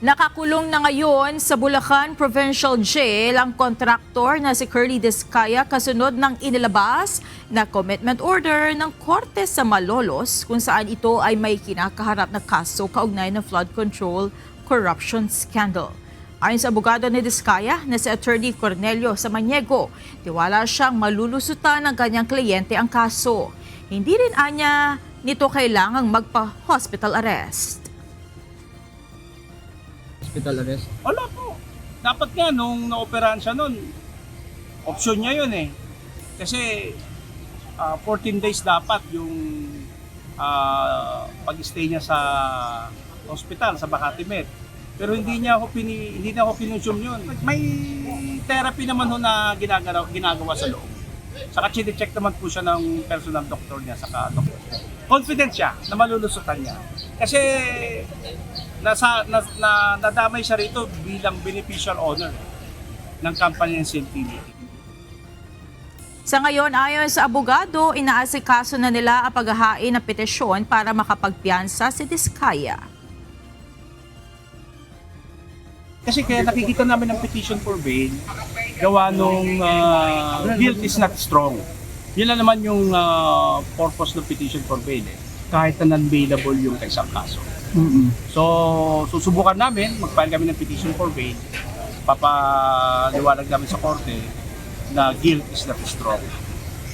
Nakakulong na ngayon sa Bulacan Provincial Jail ang kontraktor na si Curly Discaya kasunod ng inilabas na commitment order ng Korte sa Malolos kung saan ito ay may kinakaharap na kaso kaugnay ng flood control corruption scandal. Ayon sa abogado ni Discaya na si Attorney Cornelio Samaniego, tiwala siyang malulusutan ng kanyang kliyente ang kaso. Hindi rin anya nito kailangang magpa-hospital arrest. Hospital arrest? Wala po. Dapat nga nung na-operahan siya nun, option niya yun eh. Kasi 14 days dapat yung pag-stay niya sa hospital, sa Makati Med. Pero hindi na ako pinusum yun. May therapy naman ho na ginagawa sa loob. Saka chine-check naman po siya ng personal doctor niya, saka doctor. Confident siya na malulusutan niya. Kasi nadamay siya rito bilang beneficial owner ng company ng CNTV. Sa ngayon, ayon sa abogado, inaasikaso na nila ang paghahain ng petisyon para makapagpiyansa si Discaya. Kasi kaya nakikita namin ang petition for bail, gawa nung guilt is not strong. Yun lang naman yung purpose ng petition for bail eh. Kahit na non-bailable yung kaisang kaso. So, susubukan namin, mag-file kami ng petition for bail, papaliwanag namin sa korte na guilt is not strong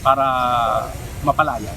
para mapalaya.